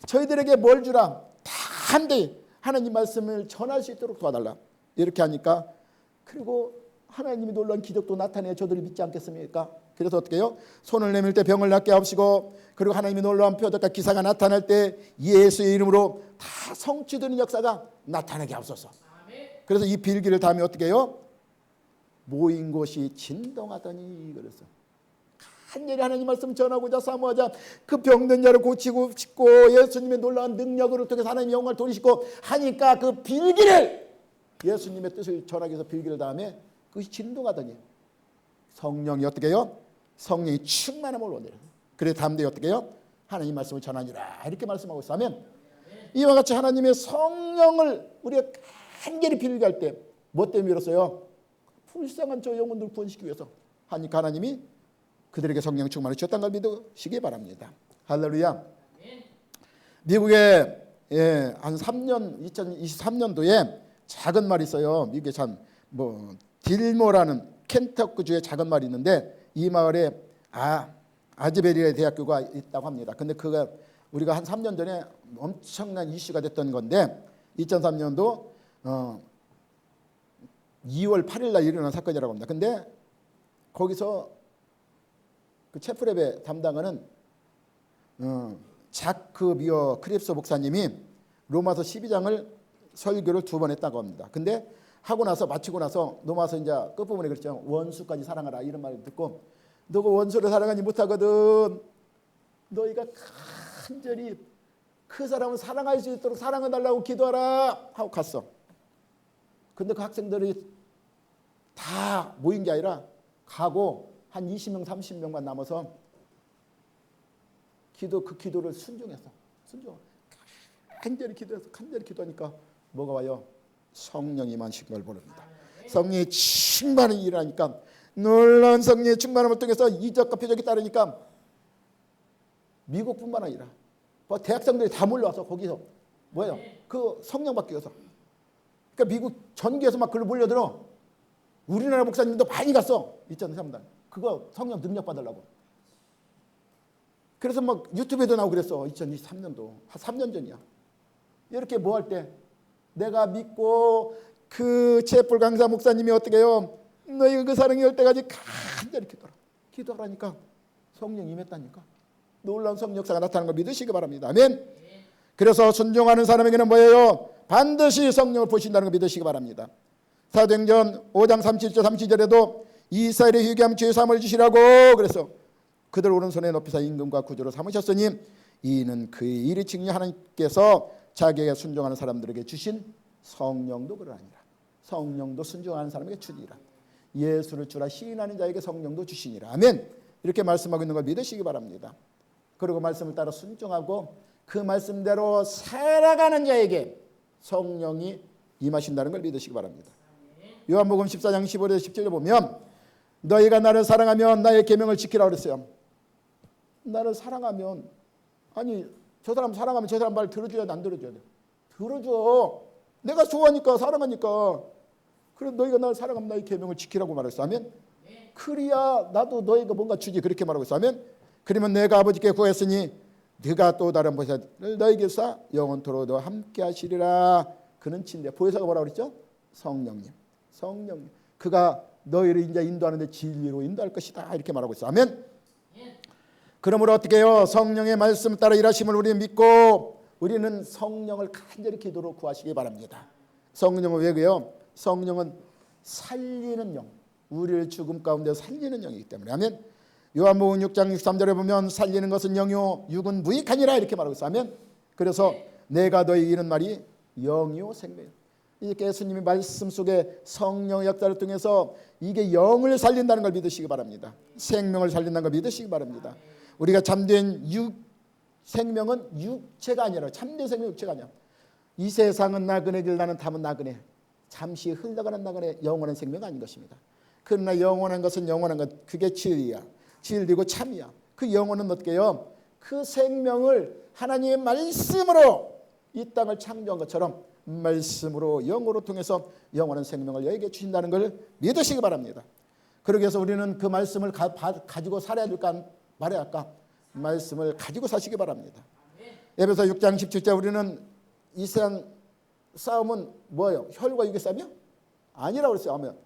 저희들에게 뭘 주라. 다 한데 하나님 말씀을 전할 수 있도록 도와달라. 이렇게 하니까 그리고 하나님이 놀라운 기적도 나타내 저들이 믿지 않겠습니까? 그래서 어떻게 해요? 손을 내밀 때 병을 낫게 하시고 그리고 하나님이 놀라운 표적과 기사가 나타날 때 예수의 이름으로 다 성취되는 역사가 나타나게 하옵소서. 그래서 이 빌기를 다음에 어떻게 해요? 모인 곳이 진동하더니 그래서 간절히 하나님 말씀 전하고자 사모하자 그 병든 자를 고치고 싶고 예수님의 놀라운 능력으로 통해서 하나님의 영광을 돌리시고 하니까 그 빌기를 예수님의 뜻을 전하기 위해서 빌기를 다음에 그것이 진동하더니 성령이 어떻게 해요? 성령이 충만함을 원해요. 그래서 다음에 어떻게 해요? 하나님 말씀을 전하니라 이렇게 말씀하고 있으면 이와 같이 하나님의 성령을 우리가 간절히 빌기할 때 뭐 때문에 빌었어요? 불쌍한 저 영혼들 구원시키기 위해서 하니까 하나님이 그들에게 성령 충만을 주셨다는 걸 믿으시기 바랍니다. 할렐루야. 미국에 한 3년 2023년도에 작은 말이 있어요. 미국에 참 딜모라는 켄터키주의 작은 말이 있는데 이 마을에 아즈베리아 대학교가 있다고 합니다. 근데 그가 우리가 한 3년 전에 엄청난 이슈가 됐던 건데 2003년도 2월 8일 날 일어난 사건이라고 합니다. 근데 거기서 그 체프랩에 담당하는 자크 비어 크립스 목사님이 로마서 12장을 설교를 2번 했다고 합니다. 근데 하고 나서 마치고 나서 넘어와서 이제 끝부분에 그랬죠. 원수까지 사랑하라 이런 말을 듣고 너가 원수를 사랑하지 못하거든. 너희가 간절히 그 사람을 사랑할 수 있도록 사랑해달라고 기도하라 하고 갔어. 근데 그 학생들이 다 모인 게 아니라 가고 한 20명 30명만 남아서 그 기도를 순종했어. 간절히 기도해서 간절히 기도하니까 뭐가 와요? 성령이 임하신 걸 모릅니다. 성령이 충만히 일하니까 놀라운 성령의 충만함을 통해서 이적과 표적이 따르니까 미국뿐만 아니라 대학생들이 다 몰려와서 거기서 뭐예요? 그 성령 받기 위해서. 그러니까 미국 전교에서 막 글로 몰려들어. 우리나라 목사님도 많이 갔어. 2003년. 그거 성령 능력 받으려고. 그래서 막 유튜브에도 나오고 그랬어. 2023년도. 한 3년 전이야. 이렇게 뭐 할 때 내가 믿고 그 채플 강사 목사님이 어떻게 해요? 너희가 그 사랑이 올 때까지 간절히 기도하라니까 성령 임했다니까. 놀라운 성령 역사가 나타나는 걸 믿으시기 바랍니다. 아멘. 그래서 순종하는 사람에게는 뭐예요? 반드시 성령을 보신다는 걸 믿으시기 바랍니다. 사도행전 5장 37절 37절에도 이스라엘의 회개하면 죄 사함을 주시라고 그래서 그들 오른손에 높이사 임금과 구주로 삼으셨으니 이는 그의 일이 증인 하나님께서 자기에게 순종하는 사람들에게 주신 성령도 그러하니라. 성령도 순종하는 사람에게 주니라. 예수를 주라 시인하는 자에게 성령도 주시니라. 아멘. 이렇게 말씀하고 있는 걸 믿으시기 바랍니다. 그리고 말씀을 따라 순종하고 그 말씀대로 살아가는 자에게 성령이 임하신다는 걸 믿으시기 바랍니다. 요한복음 14장 15절 17절 보면 너희가 나를 사랑하면 나의 계명을 지키라 그랬어요. 나를 사랑하면 아니 저 사람 사랑하면 저 사람 말 들어줘야 돼 안 들어줘야 돼? 들어줘. 내가 좋아하니까 사랑하니까. 그래 너희가 나를 사랑하면 나의 계명을 지키라고 말했어. 하면 그래야 나도 너희가 뭔가 주지 그렇게 말하고 있어. 하면 그러면 내가 아버지께 구했으니 네가 또 다른 보혜사를 너희에게서 영원토록 너와 함께 하시리라. 그는 친데 보혜사가 뭐라고 그랬죠? 성령님. 그가 너희를 이제 인도하는데 진리로 인도할 것이다. 이렇게 말하고 있어. 아멘. 그러므로 어떻게 해요? 성령의 말씀 따라 일하심을 우리는 믿고 우리는 성령을 간절히 기도로 구하시기 바랍니다. 성령은 왜 그래요? 성령은 살리는 영, 우리를 죽음 가운데 살리는 영이기 때문에. 아멘. 요한복음 6장 63절에 보면 살리는 것은 영이요 육은 무익하니라 이렇게 말하고 있어. 아멘. 그래서 내가 너희 이런 말이 영이요 생명이요. 이렇게 예수님이 말씀 속에 성령의 역사를 통해서 이게 영을 살린다는 걸 믿으시기 바랍니다. 생명을 살린다는 걸 믿으시기 바랍니다. 우리가 참된 생명은 육체가 아니라 참된 생명 육체가 아니야. 이 세상은 나그네 길 나는 담은 나그네 잠시 흘러가는 나그네 영원한 생명이 아닌 것입니다. 그러나 영원한 것은 영원한 것 그게 진리야. 진리고 참이야. 그 영혼은 어떻게 해요? 그 생명을 하나님의 말씀으로 이 땅을 창조한 것처럼 말씀으로 영으로 통해서 영원한 생명을 너에게 주신다는 걸 믿으시기 바랍니다. 그러기 위해서 우리는 그 말씀을 가지고 살아야 될까 말해야 할까? 말씀을 가지고 사시기 바랍니다. 에베소 6장 17절 우리는 이 세상 싸움은 뭐예요? 혈과 육의 싸움이요? 아니라고 그랬어요.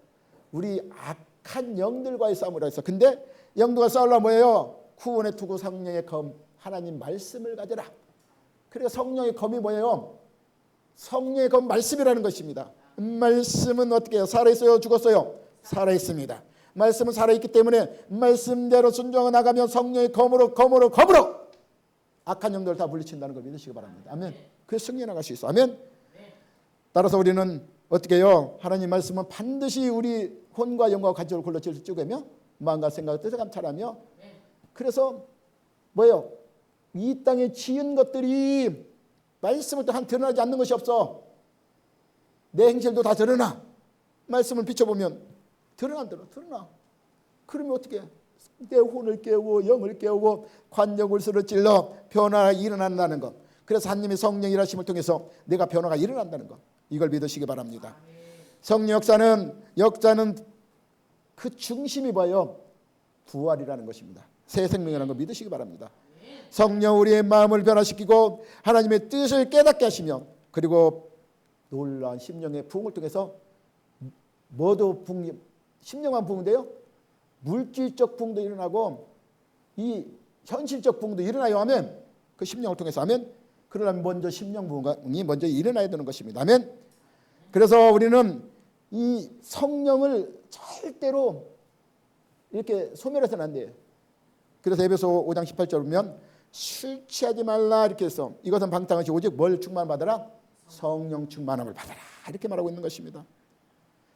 우리 악한 영들과의 싸움이라고 했어. 근데 영들과 싸우려면 뭐예요? 구원의 투구 성령의 검 하나님 말씀을 가져라. 그러니까 성령의 검이 뭐예요? 성령의 검 말씀이라는 것입니다. 말씀은 어떻게 해요? 살아있어요? 죽었어요? 살아있습니다. 말씀은 살아있기 때문에 말씀대로 순종해 나가면 성령의 검으로 악한 영들을 다 물리친다는 걸 믿으시기 바랍니다. 아멘. 그래서 승리해 나갈 수 있어. 아멘. 따라서 우리는 어떻게 해요? 하나님 말씀은 반드시 우리 혼과 영과 가지로 골로 찔러주며 마음과 생각을 뜻을 감찰하며 그래서 뭐예요? 이 땅에 지은 것들이 말씀을 또 한 드러나지 않는 것이 없어. 내 행실도 다 드러나. 말씀을 비춰보면 드러나. 그러면 어떻게 해? 내 혼을 깨우고 영을 깨우고 관역을 쓰러찔러 변화가 일어난다는 것. 그래서 하나님의 성령 일하심을 통해서 내가 변화가 일어난다는 것. 이걸 믿으시기 바랍니다. 성령 역사는 그 중심이 뭐예요? 부활이라는 것입니다. 새 생명이라는 걸 믿으시기 바랍니다. 성령 우리의 마음을 변화시키고 하나님의 뜻을 깨닫게 하시며 그리고 놀라운 심령의 부흥을 통해서 뭐도 심령만 부흥돼요? 물질적 부흥도 일어나고 이 현실적 부흥도 일어나요. 하면 그 심령을 통해서 하면 그러려면 먼저 심령 부흥이 먼저 일어나야 되는 것입니다. 아멘. 그래서 우리는 이 성령을 절대로 이렇게 소멸해서는 안 돼요. 그래서 에베소 5장 18절 보면 술 취하지 말라 이렇게 해서 이것은 방탕한 것이 오직 뭘 충만받아라? 성령 충만함을 받아라 이렇게 말하고 있는 것입니다.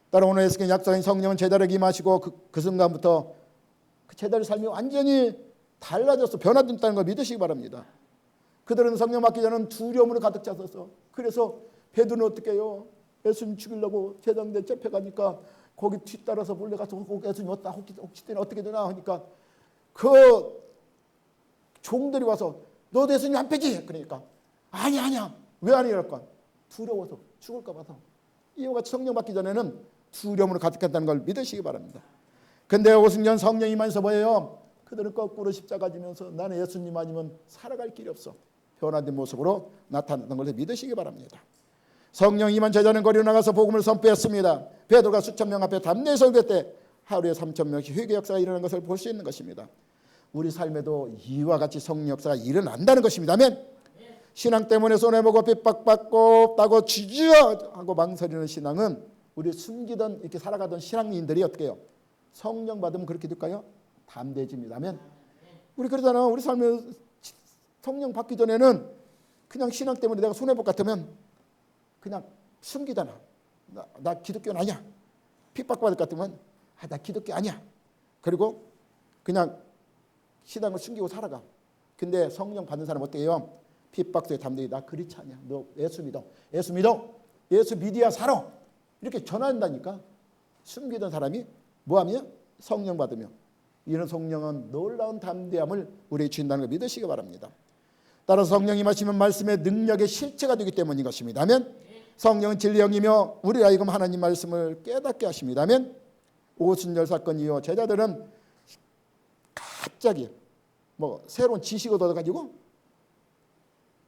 따라 오늘 에스겔 약속인 성령은 제자에게 임하시고 그 순간부터 그 제자의 삶이 완전히 달라져서 변화된다는 걸 믿으시기 바랍니다. 그들은 성령 받기 전에는 두려움으로 가득 찼었어. 그래서 베드로는 어떻게 해요? 예수님 죽이려고 제장대 잡혀가니까 거기 뒤따라서 몰려가서 예수님 혹시 어떻게 되나 하니까 그 종들이 와서 너도 예수님 안 빼지? 그러니까 아니야 왜 안 이럴까? 두려워서 죽을까 봐서. 이와 같이 성령 받기 전에는 두려움으로 가득했다는 걸 믿으시기 바랍니다. 근데 오순절 성령 임하면서 뭐예요? 그들은 거꾸로 십자가 지면서 나는 예수님 아니면 살아갈 길이 없어. 변화된 모습으로 나타났던 것을 믿으시기 바랍니다. 성령 임한 제자는 거리로 나가서 복음을 선포했습니다. 베드로가 수천 명 앞에 담대히 설교했대 하루에 3,000명씩 회개 역사가 일어나는 것을 볼 수 있는 것입니다. 우리 삶에도 이와 같이 성령 역사가 일어난다는 것입니다. 아멘. 신앙 때문에 손해보고 핍박받고 따고 주저하고 망설이는 신앙은 우리 숨기던 이렇게 살아가던 신앙인들이 어떻게 해요? 성령 받으면 그렇게 될까요? 담대해집니다. 아멘. 우리 그러잖아. 우리 삶에 성령 받기 전에는 그냥 신앙 때문에 내가 손해볼 것 같으면 그냥 숨기잖아. 나 기독교는 아니야. 핍박받을 것 같으면 나 기독교 아니야. 그리고 그냥 신앙을 숨기고 살아가. 근데 성령 받는 사람 어떻게 해요? 핍박소에 담대히 나 그렇지 않냐. 너 예수 믿어. 예수 믿어. 예수 믿어야 살아. 이렇게 전한다니까. 숨기던 사람이 뭐하며? 성령 받으며. 이런 성령은 놀라운 담대함을 우리에게 주신다는 걸 믿으시기 바랍니다. 따라서 성령이 임하시면 말씀의 능력의 실체가 되기 때문인 것입니다. 아멘. 성령은 진리의 영이며 우리가 이금 하나님 말씀을 깨닫게 하십니다. 아멘. 오순절 사건 이후 제자들은 갑자기 새로운 지식을 얻어가지고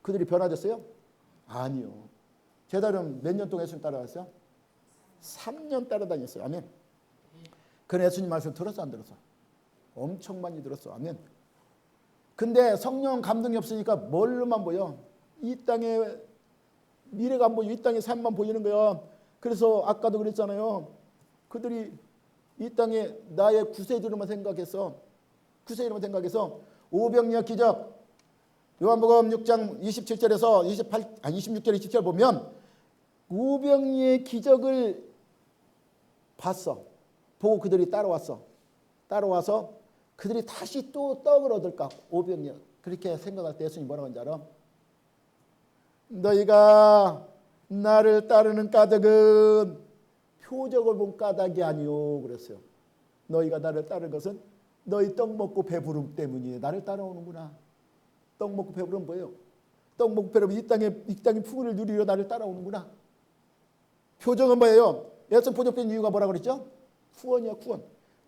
그들이 변화됐어요? 아니요. 제자들은 몇 년 동안 예수님 따라갔어요? 3년 따라다녔어요. 아멘. 그 예수님 말씀 들었어 안 들었어? 엄청 많이 들었어. 아멘. 근데 성령 감동이 없으니까 뭘로만 보여? 이 땅에 미래가 안 보이고 이 땅의 삶만 보이는 거야. 그래서 아까도 그랬잖아요. 그들이 이 땅에 나의 구세주로만 생각해서 500여 기적 요한복음 6장 27절에서 26절 27절 보면 500의 기적을 봤어. 보고 그들이 따라와서 그들이 다시 또 떡을 얻을까 500년 그렇게 생각할 때 예수님이 뭐라고 하는지 알아? 너희가 나를 따르는 까닭은 표적을 본 까닭이 아니오 그랬어요. 너희가 나를 따르는 것은 너희 떡 먹고 배부름 때문이에요. 나를 따라오는구나. 떡 먹고 배부르면 뭐예요? 떡 먹고 배부르면 이 땅의 풍요를 누리려 나를 따라오는구나. 표적은 뭐예요? 예수 표적된 이유가 뭐라고 그랬죠? 구원이야 구원.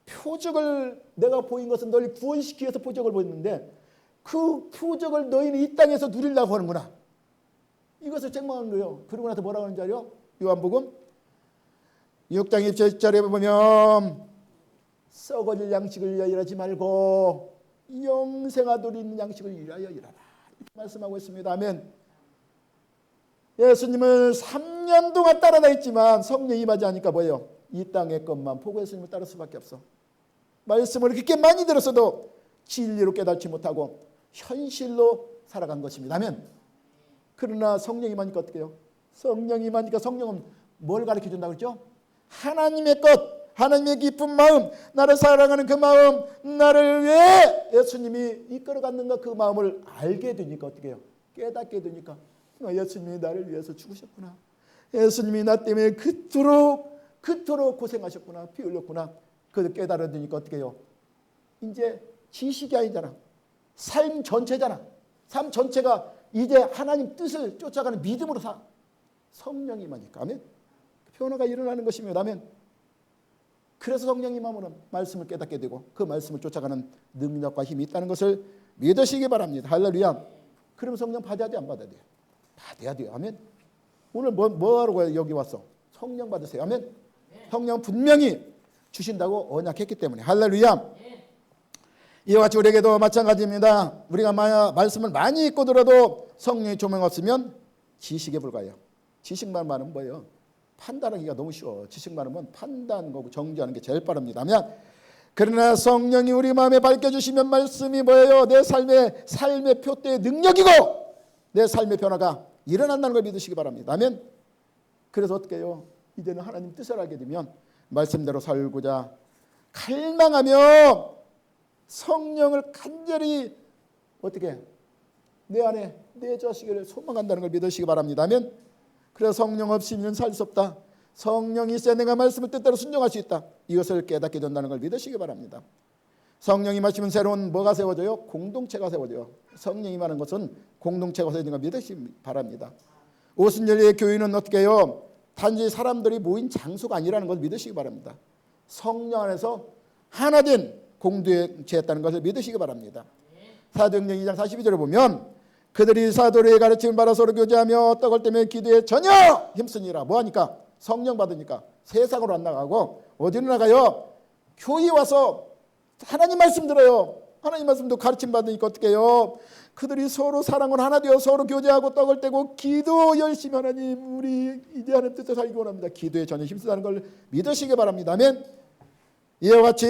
표적을 내가 보인 것은 너를 구원시키기 위해서 표적을 보였는데 그 표적을 너희는 이 땅에서 누리려고 하는구나. 이것을 책망한 거예요. 그러고 나서 뭐라고 하는지 알아요? 요한복음 6장 27절에 보면 썩어질 양식을 위하여 일하지 말고 영생하도록 있는 양식을 위하여 일하라. 이렇게 말씀하고 있습니다. 아멘. 예수님을 3년 동안 따라다녔지만 성령이 임하지 않으니까 뭐예요? 이 땅의 것만 보고 예수님을 따를 수밖에 없어. 말씀을 그렇게 많이 들었어도 진리로 깨닫지 못하고 현실로 살아간 것입니다. 아멘. 그러나 성령이 임하니까 어떻게 해요? 성령이 임하니까 성령은 뭘 가르쳐준다고 그랬죠? 하나님의 것, 하나님의 기쁜 마음, 나를 사랑하는 그 마음, 나를 왜 예수님이 이끌어갔는가 그 마음을 알게 되니까 어떻게 해요? 깨닫게 되니까 예수님이 나를 위해서 죽으셨구나. 예수님이 나 때문에 그토록 고생하셨구나. 피 흘렸구나. 그걸 깨달아드니까 어떻게 해요? 이제 지식이 아니잖아. 삶 전체잖아. 삶 전체가 이제 하나님 뜻을 쫓아가는 믿음으로 사. 성령이 임하니까. 아멘. 변화가 일어나는 것입니다. 아멘. 그래서 성령이 임하면 말씀을 깨닫게 되고 그 말씀을 쫓아가는 능력과 힘이 있다는 것을 믿으시기 바랍니다. 할렐루야. 그럼 성령 받아야 돼? 안 받아야 돼요? 받아야 돼요. 아멘. 오늘 뭐 하러 여기 왔어? 성령 받으세요. 아멘. 성령 분명히 주신다고 언약했기 때문에. 할렐루야. 이와 같이 우리에게도 마찬가지입니다. 우리가 말씀을 많이 읽고 들어도 성령의 조명 없으면 지식에 불과해요. 지식만 많으면 뭐예요? 판단하기가 너무 쉬워. 지식 많으면 판단하고 정죄하는 게 제일 빠릅니다면, 그러나 성령이 우리 마음에 밝혀주시면 말씀이 뭐예요? 내 삶의 표대의 능력이고 내 삶의 변화가 일어난다는 걸 믿으시기 바랍니다. 아멘. 그래서 어떻게 해요? 이제는 하나님 뜻을 알게 되면 말씀대로 살고자 갈망하며 성령을 간절히 어떻게 내 안에 내주시기를 소망한다는 걸 믿으시기 바랍니다. 아멘. 그래서 성령 없이는 살 수 없다. 성령이 있어야 내가 말씀을 뜻대로 순종할 수 있다. 이것을 깨닫게 된다는 걸 믿으시기 바랍니다. 성령이 마시면 새로운 뭐가 세워져요? 공동체가 세워져요. 성령이 말하는 것은 공동체가 세워지는 걸 믿으시기 바랍니다. 오순절의 교회는 어떻게 해요? 단지 사람들이 모인 장소가 아니라는 것을 믿으시기 바랍니다. 성령 안에서 하나 된 공동체였다는 것을 믿으시기 바랍니다. 사도행전 2장 42절에 보면 그들이 사도의 가르침을 받아 서로 교제하며 떡을 떼며 기도에 전혀 힘쓰니라. 뭐하니까? 성령 받으니까 세상으로 안 나가고 어디로 나가요? 교회에 와서 하나님 말씀 들어요. 하나님 말씀도 가르침 받으니까 어떻게 해요? 그들이 서로 사랑을 하나 되어 서로 교제하고 떡을 떼고 기도 열심히 하나님 우리 이제 하나님 뜻대로 살기 원합니다. 기도에 전혀 힘쓰다는 걸 믿으시기 바랍니다. 아멘. 이와 같이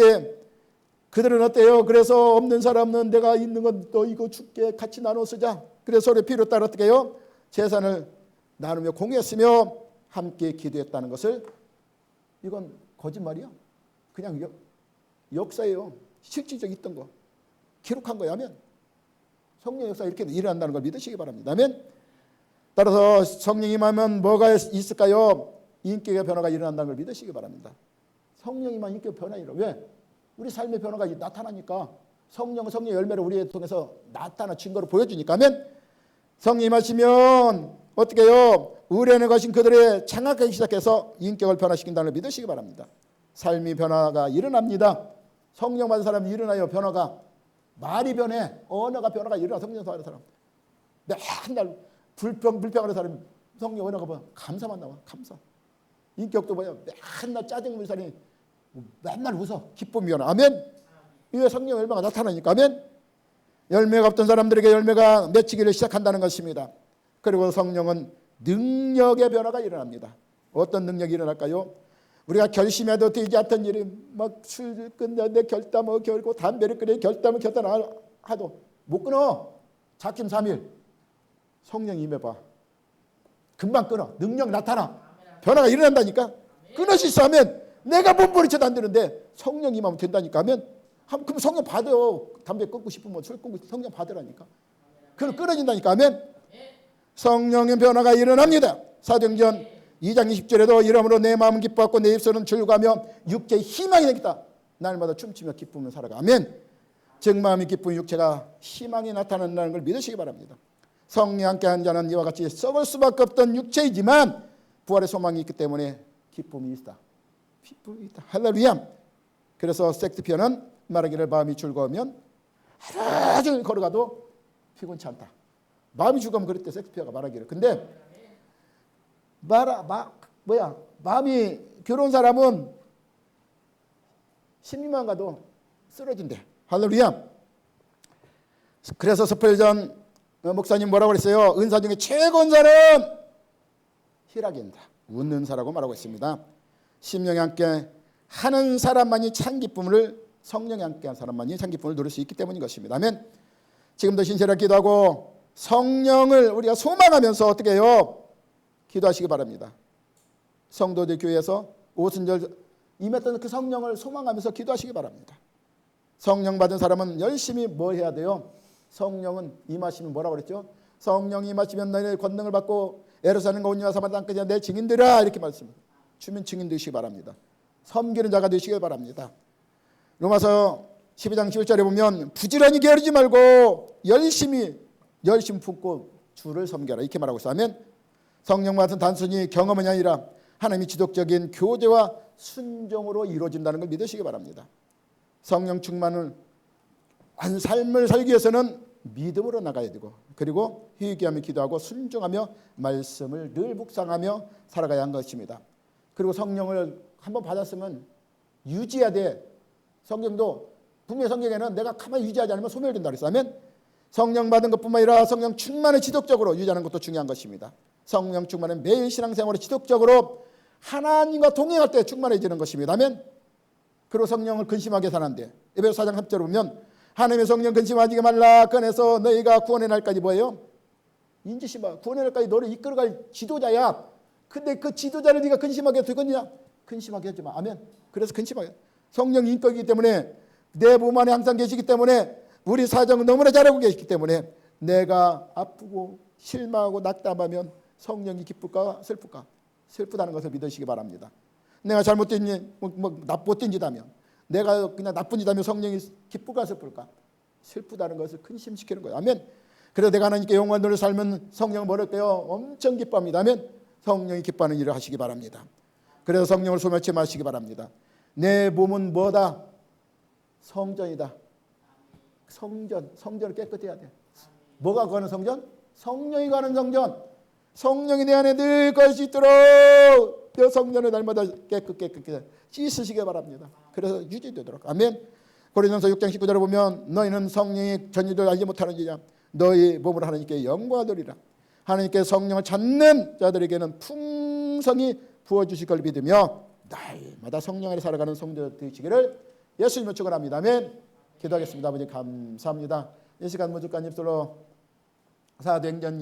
그들은 어때요? 그래서 없는 사람은 내가 있는 건 너 이거 줄게 같이 나눠 쓰자. 그래서 서로 필요 따라 어떻게 해요? 재산을 나누며 공유했으며 함께 기도했다는 것을, 이건 거짓말이야. 그냥 역사예요. 실질적으로 있던 거 기록한 거야. 하면 성령 역사 이렇게 일어난다는 걸 믿으시기 바랍니다. 아멘. 따라서 성령이 임하면 뭐가 있을까요? 인격의 변화가 일어난다는 걸 믿으시기 바랍니다. 성령이만 인격 변화 일어. 왜? 우리 삶의 변화가 나타나니까. 성령의 열매를 우리에 통해서 나타나 증거로 보여주니까. 아멘. 성령이 임하시면 어떻게 해요? 의뢰는 것인 그들의 장악하기 시작해서 인격을 변화시킨다는 걸 믿으시기 바랍니다. 삶의 변화가 일어납니다. 성령 받은 사람이 일어나요. 변화가. 말이 변해. 언어가 변화가 일어나. 성령 받은 사람. 맨날 불평하는 사람이 성령 언어가 뭐 감사만 나와. 감사. 인격도 뭐야. 맨날 짜증 부는 사람이 맨날 웃어. 기쁨이 변화. 아멘. 이게 성령 열매가 나타나니까. 아멘. 열매가 없던 사람들에게 열매가 맺히기를 시작한다는 것입니다. 그리고 성령은 능력의 변화가 일어납니다. 어떤 능력이 일어날까요? 우리가 결심해도 되지 않던 일이 막 술 끊는 내 결단을 결고 담배를 끊어 결단을 하도 못 끊어. 작심 3일 성령이 임해봐. 금방 끊어. 능력 나타나. 변화가 일어난다니까. 끊을 수 있어 하면 내가 몸부림쳐도 안 되는데 성령이 임하면 된다니까 하면 그럼 성령 받아요. 담배 끊고 싶으면 술 끊고 싶으면 성령 받으라니까. 그럼 끊어진다니까 하면 성령의 변화가 일어납니다. 사도행전 2장 20절에도 이러므로 내 마음은 기뻐하고 내 입술은 즐거하며 육체에 희망이 생겼다. 날마다 춤추며 기쁘며 살아가. 아멘. 즉 마음이 기쁜 육체가 희망이 나타난다는 걸 믿으시기 바랍니다. 성령 함께 한 자는 이와 같이 썩을 수밖에 없던 육체이지만 부활의 소망이 있기 때문에 기쁨이 있다. 기쁨이 있다. 할렐루야. 그래서 섹스피어는 말하기를 마음이 즐거우면 하루 종일 걸어가도 피곤치 않다. 마음이 즐거우면 그랬대. 섹스피어가 말하기를. 근데 마음이 괴로운 사람은 10미만 가도 쓰러진대. 할렐루야. 그래서 스펄전 목사님 뭐라고 그랬어요? 은사 중에 최고인 사람 희락입니다. 웃는 사라고 말하고 있습니다. 심령이 함께 하는 사람만이 참 기쁨을, 성령이 함께 한 사람만이 참 기쁨을 누릴 수 있기 때문인 것입니다. 아멘. 지금도 신실하게 기도하고 성령을 우리가 소망하면서 어떻게 해요? 기도하시기 바랍니다. 성도들 교회에서 오순절 임했던 그 성령을 소망하면서 기도하시기 바랍니다. 성령 받은 사람은 열심히 뭐 해야 돼요? 성령은 임하시면 뭐라고 그랬죠? 성령이 임하시면 너희의 권능을 받고 예루살렘과 온 유다 사마리아 땅까지 내 증인들아, 이렇게 말씀합니다. 주민 증인 되시기 바랍니다. 섬기는 자가 되시기 바랍니다. 로마서 12장 11절에 보면 부지런히 게으르지 말고 열심히 품고 주를 섬겨라, 이렇게 말하고 있어요. 아멘. 성령 받은 단순히 경험이 아니라 하나님의 지속적인 교제와 순종으로 이루어진다는 걸 믿으시기 바랍니다. 성령 충만을 한 삶을 살기 위해서는 믿음으로 나가야 되고, 그리고 회개하며 기도하고 순종하며 말씀을 늘 묵상하며 살아가야 하는 것입니다. 그리고 성령을 한번 받았으면 유지해야 돼. 성경도 분명히 성경에는 내가 가만히 유지하지 않으면 소멸된다 그랬어요. 아멘. 성령 받은 것뿐만 아니라 성령 충만을 지속적으로 유지하는 것도 중요한 것입니다. 성령 충만은 매일 신앙생활을 지속적으로 하나님과 동행할 때 충만해지는 것입니다. 아멘. 그리고 성령을 근심하게 사는데 에베소 4장 3절을 보면 하나님의 성령 근심하지 말라. 꺼내서 너희가 구원의 날까지 뭐예요? 인지심하. 구원의 날까지 너를 이끌어갈 지도자야. 근데 그 지도자를 네가 근심하게 되겠냐? 근심하게 하지 마. 아멘. 그래서 근심하게. 성령 인격이기 때문에 내 몸 안에 항상 계시기 때문에 우리 사정을 너무나 잘 알고 계시기 때문에 내가 아프고 실망하고 낙담하면 성령이 기쁠까 슬플까? 슬프다는 것을 믿으시기 바랍니다. 내가 잘못된 나쁜 짓 하면 내가 그냥 나쁜 짓 하면 성령이 기쁠까 슬플까? 슬프다는 것을 근심시키는 거예요. 아멘. 그래서 내가 하나님께 영원히 살면 성령은 뭐랄 때요? 엄청 기뻐합니다. 아멘. 성령이 기뻐하는 일을 하시기 바랍니다. 그래서 성령을 소멸치 마시기 바랍니다. 내 몸은 뭐다? 성전이다. 성전을 깨끗해야 돼. 뭐가 거는 성전? 성령이 가는 성전. 성령이 내 안에 늘 거할 수 있도록 그 성전을 날마다 깨끗게 씻으시기 바랍니다. 그래서 유지되도록. 아멘. 고린도전서 6장 19절을 보면 너희는 성령이 전유를 알지 못하는지냐 너희 몸을 하나님께 영광하리라. 하나님께 성령을 찾는 자들에게는 풍성히 부어주실 걸 믿으며 날마다 성령 안에 살아가는 성도 되시기를 예수님을 축원합니다. 아멘. 기도하겠습니다. 아버지 감사합니다. 이 시간 모두 간 입술로 사도행전